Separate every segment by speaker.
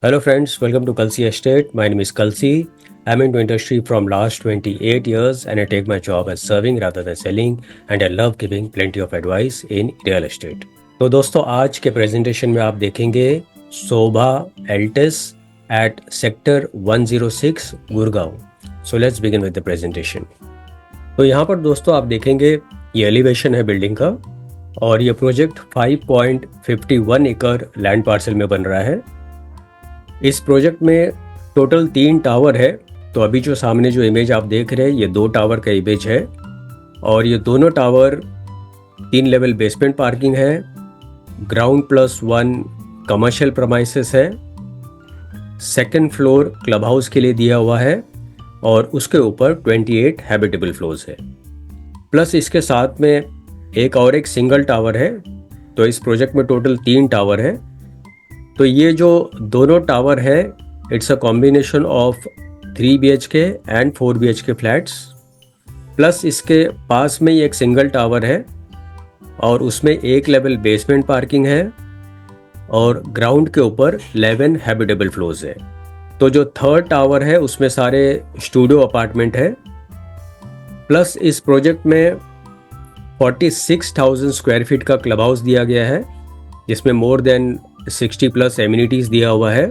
Speaker 1: Hello friends, welcome to Kalsi Estate. My name is Kalsi. I'm into industry from last 28 years and I take my job as serving rather than selling and I love giving plenty of advice in real estate. तो दोस्तों आज के presentation में आप देखेंगे Sobha Altus at sector 106 Gurgaon. So let's begin with the presentation. तो यहाँ पर दोस्तों आप देखेंगे ये एलिवेशन है बिल्डिंग का और ये प्रोजेक्ट 5.51 एकड़ लैंड पार्सल में बन रहा है. इस प्रोजेक्ट में टोटल 3 टावर है. तो अभी जो सामने जो इमेज आप देख रहे हैं ये 2 टावर का इमेज है और ये दोनों टावर 3 लेवल बेसमेंट पार्किंग है, ग्राउंड +1 कमर्शियल प्रमाइसेस है, सेकंड फ्लोर क्लब हाउस के लिए दिया हुआ है और उसके ऊपर 28 हैबिटेबल फ्लोर्स है. प्लस इसके साथ में एक सिंगल टावर है. तो इस प्रोजेक्ट में टोटल 3 टावर है. तो ये जो दोनों टावर है it's a combination of 3 BHK and 4 BHK flats. Plus इसके पास में ही एक सिंगल टावर है और उसमें 1 लेवल बेसमेंट पार्किंग है और ग्राउंड के ऊपर 11 हैबिटेबल फ्लोर्स है. तो जो थर्ड टावर है उसमें सारे स्टूडियो अपार्टमेंट है. प्लस इस प्रोजेक्ट में 46,000 स्क्वायर फीट का क्लब हाउस दिया गया है जिसमें मोर देन 60+ एमिनिटीज दिया हुआ है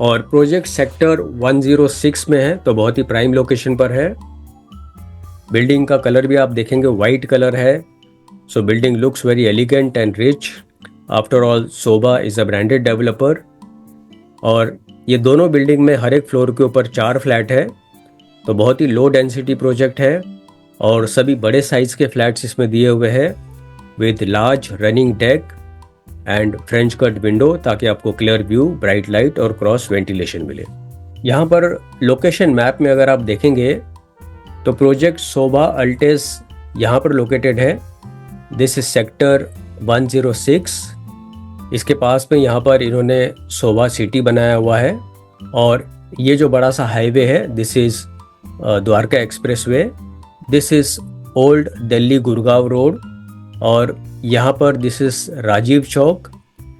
Speaker 1: और प्रोजेक्ट सेक्टर 106 में है तो बहुत ही प्राइम लोकेशन पर है. बिल्डिंग का कलर भी आप देखेंगे वाइट कलर है. सो building looks very elegant and rich. After all Shobha is a branded developer और ये दोनों बिल्डिंग में हर एक फ्लोर के ऊपर 4 फ्लैट है. तो बहुत ही लो डेंसिटी प्रोजेक्ट है और सभी बड़े साइज के फ्लैट्स इसमें दिए हुए हैं with large running deck and French cut window ताकि आपको क्लियर व्यू, ब्राइट लाइट और क्रॉस वेंटिलेशन मिले. यहाँ पर लोकेशन मैप में अगर आप देखेंगे तो प्रोजेक्ट शोभा अल्टिस यहाँ पर लोकेटेड है. This is sector 106. इसके पास में यहाँ पर इन्होंने शोभा सिटी बनाया हुआ है और ये जो बड़ा सा हाईवे है this is Dwarka expressway. This is old Delhi Gurgaon road और यहाँ पर this is Rajiv Chowk,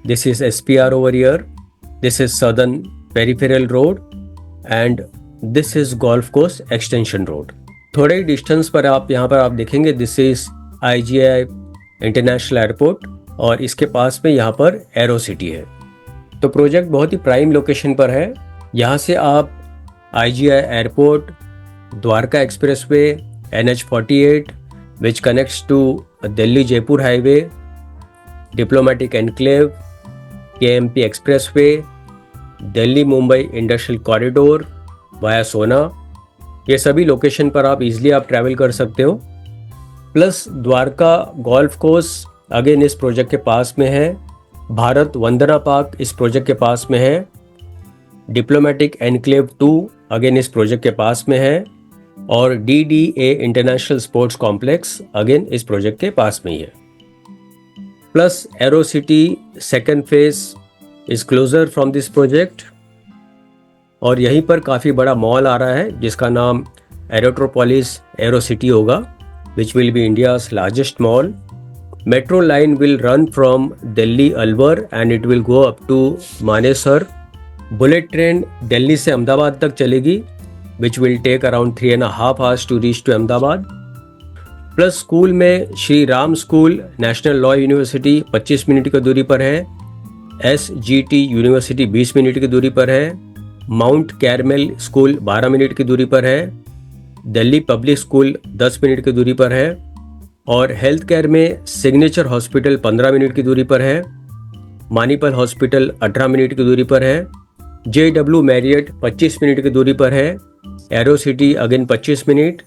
Speaker 1: this is SPR over here, this is southern peripheral road and this is golf course extension road. थोड़े ही डिस्टेंस पर आप यहाँ पर आप देखेंगे this is IGI international airport और इसके पास में यहाँ पर एरो सिटी है. तो प्रोजेक्ट बहुत ही प्राइम लोकेशन पर है. यहाँ से आप IGI airport, Dwarka express way, NH48 which connects to Delhi Jaipur highway, diplomatic enclave, KMP expressway, Delhi Mumbai industrial corridor via सोना, ये सभी लोकेशन पर आप इजीली आप ट्रैवल कर सकते हो. Plus Dwarka golf course again इस प्रोजेक्ट के पास में है. भारत वंदना पार्क इस प्रोजेक्ट के पास में है. डिप्लोमेटिक एनक्लेव 2 अगेन इस प्रोजेक्ट के पास में है और DDA international sports complex again इस प्रोजेक्ट के पास में ही है. Plus aero city second phase is closer from this project और यहीं पर काफ़ी बड़ा मॉल आ रहा है जिसका नाम एरोट्रोपोलिस एरो सिटी होगा which will be India's largest mall. Metro line will run from Delhi Alwar and it will go up to Manesar. Bullet train Delhi से अहमदाबाद तक चलेगी which will take around 3.5 hours to reach to Ahmedabad. Plus school में Shri Ram school national law university 25 minute की दूरी पर है. SGT university 20 minute की दूरी पर है. माउंट कैरमेल स्कूल 12 मिनट की दूरी पर है. दिल्ली पब्लिक स्कूल 10 मिनट की दूरी पर है और हेल्थ केयर में सिग्नेचर हॉस्पिटल 15 मिनट की दूरी पर है. मानीपल हॉस्पिटल 18 मिनट की दूरी पर है. JW मैरियट 25 मिनट की दूरी पर है. एरो सिटी अगेन 25 मिनट,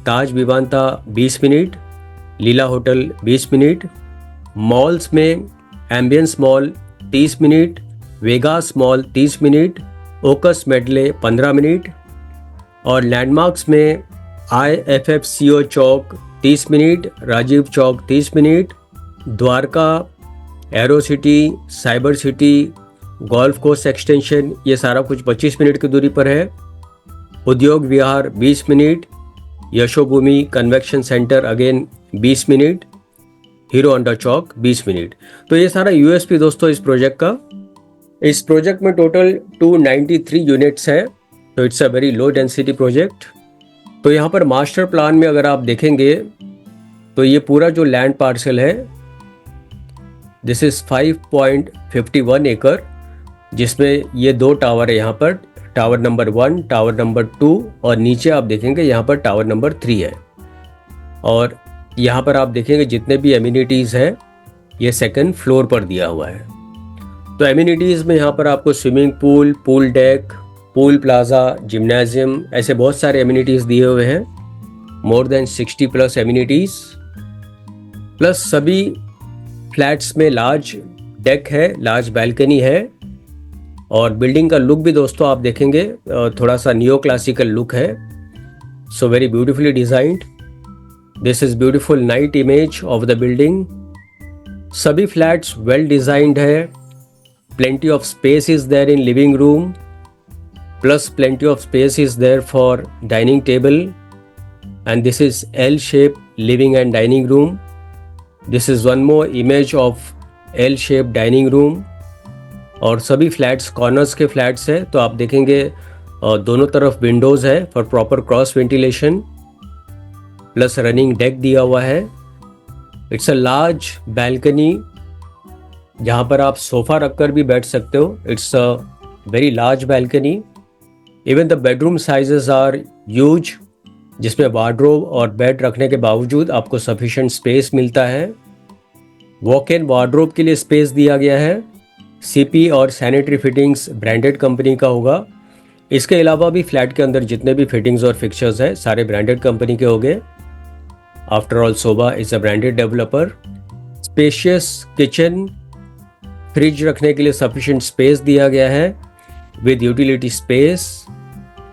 Speaker 1: ताज विवांता 20 मिनट, लीला होटल 20 मिनट. मॉल्स में ambience mall 30 minute, Vegas mall 30 minute, ओकस मेडले 15 मिनट और लैंडमार्क्स में IFFCO चौक 30 minute, Rajiv Chowk 30 minute, Dwarka, arrow city, cyber city, golf course extension ये सारा कुछ 25 मिनट की दूरी पर है. Udyog Vihar 20 minute, Yashobhoomi convention centre again 20 minute, Hero अंडर चौक 20 मिनट. तो ये सारा USP दोस्तों इस प्रोजेक्ट का. इस प्रोजेक्ट में टोटल 293 यूनिट्स हैं, तो it's a very low density project. तो यहाँ पर मास्टर प्लान में अगर आप देखेंगे तो ये पूरा जो लैंड पार्सल है दिस इज़ 5.51 एकड़, जिसमें ये 2 टावर है यहाँ पर, टावर नंबर 1, टावर नंबर 2 और नीचे आप देखेंगे यहाँ पर टावर नंबर 3 है। और यहाँ पर आप देखेंगे जितने भी एमिनिटीज़ हैं ये सेकंड फ्लोर पर दिया हुआ है। तो एमिनिटीज़ में यहाँ पर आपको swimming pool, pool deck, pool plaza, gymnasium, ऐसे बहुत सारे एमिनिटीज़ दिए हुए हैं। More than 60 plus amenities, plus सभी फ्लैट्स में लार्ज डेक है, लार्ज बैल्कनी है। और बिल्डिंग का लुक भी दोस्तों आप देखेंगे थोड़ा सा नियो क्लासिकल लुक है। So very beautifully designed. This is beautiful night image of the building. सभी फ्लैट्स वेल डिजाइंड है। Plenty of space is there in living room, plus plenty of space is there for dining table, and this is L shape living and dining room. This is one more image of L shape dining room. और सभी flats corners के flats है, तो आप देखेंगे दोनों तरफ Windows है for proper cross ventilation, plus running deck दिया हुआ है। इट्स अ लार्ज बैल्कनी जहाँ पर आप सोफ़ा रखकर भी बैठ सकते हो। It's a very large balcony. Even the bedroom sizes are huge, जिसमें वार्डरोब और बेड रखने के बावजूद आपको सफिशिएंट स्पेस मिलता है। वॉक इन वार्डरोब के लिए स्पेस दिया गया है। सीपी और सैनिटरी फिटिंग्स ब्रांडेड कंपनी का होगा। इसके अलावा भी फ्लैट के अंदर जितने भी फिटिंग्स और फिक्चर्स हैं सारे ब्रांडेड कंपनी के होंगे। After all Zobah is a branded developer. Spacious kitchen, fridge रखने के लिए सफिशिएंट स्पेस दिया गया है विद यूटिलिटी स्पेस।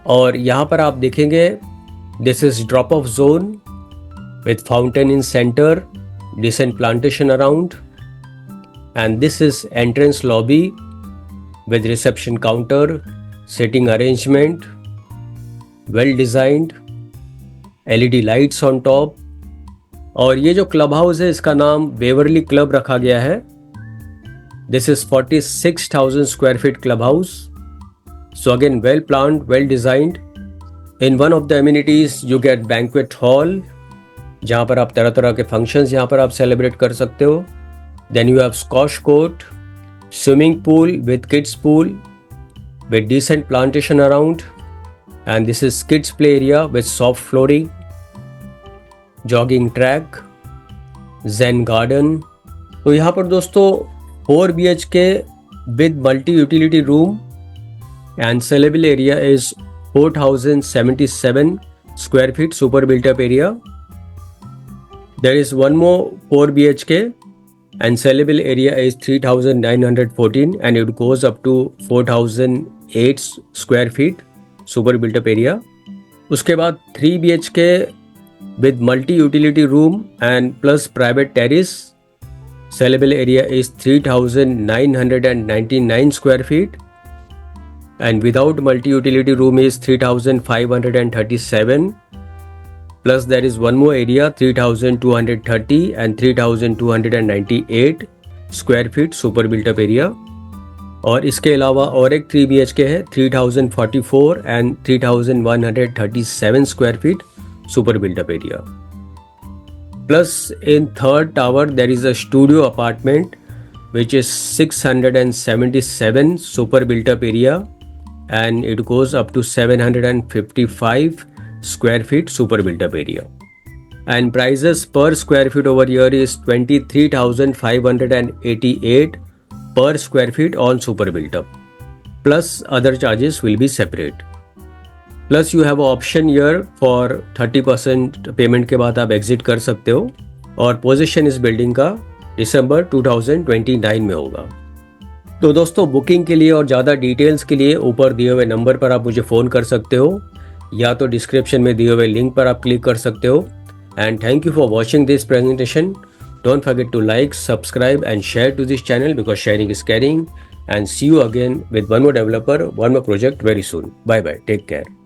Speaker 1: और यहाँ पर आप देखेंगे this is drop off zone with fountain in centre, decent plantation around, and this is entrance lobby with reception counter, sitting arrangement, well designed, LED lights on top। और ये जो club house है इसका नाम बेवरली क्लब रखा गया है। This is 46,000 square feet club house. So again well planned, well designed. In one of the amenities you get banquet hall, जहाँ पर आप तरह तरह के फंक्शंस यहाँ पर आप सेलिब्रेट कर सकते हो। Then you have squash court, swimming pool with kids pool with decent plantation around, and this is kids play area with soft flooring, jogging track, zen garden। तो यहाँ पर दोस्तों 4 BHK with multi utility room and sellable area is 4,077 square feet super built up area। There is one more 4 BHK and sellable area is 3,914 and it goes up to 4,008 square feet super built up area। उसके बाद 3 BHK with multi utility room and plus private terrace, sellable area is 3,999 square feet and without multi utility room is 3,537, plus there is one more area 3,230 and 3,298 square feet super built up area. और इसके अलावा और एक 3 BHK है 3,044 and 3,137 square feet super built up area. Plus in third tower there is a studio apartment which is 677 super built up area and it goes up to 755 square feet super built up area, and prices per square feet over here is 23,588 per square feet on super built up, plus other charges will be separate। plus you have an option here for 30% payment के बाद आप exit कर सकते हो और position इस building का दिसंबर 2029 में होगा। तो दोस्तों बुकिंग के लिए और ज़्यादा डिटेल्स के लिए ऊपर दिए हुए नंबर पर आप मुझे फ़ोन कर सकते हो या तो डिस्क्रिप्शन में दिए हुए लिंक पर आप क्लिक कर सकते हो। And thank you for watching this presentation. Don't forget to like, subscribe and share to this channel because sharing is caring. And see you again with one more developer, one more project very soon. Bye bye, take care.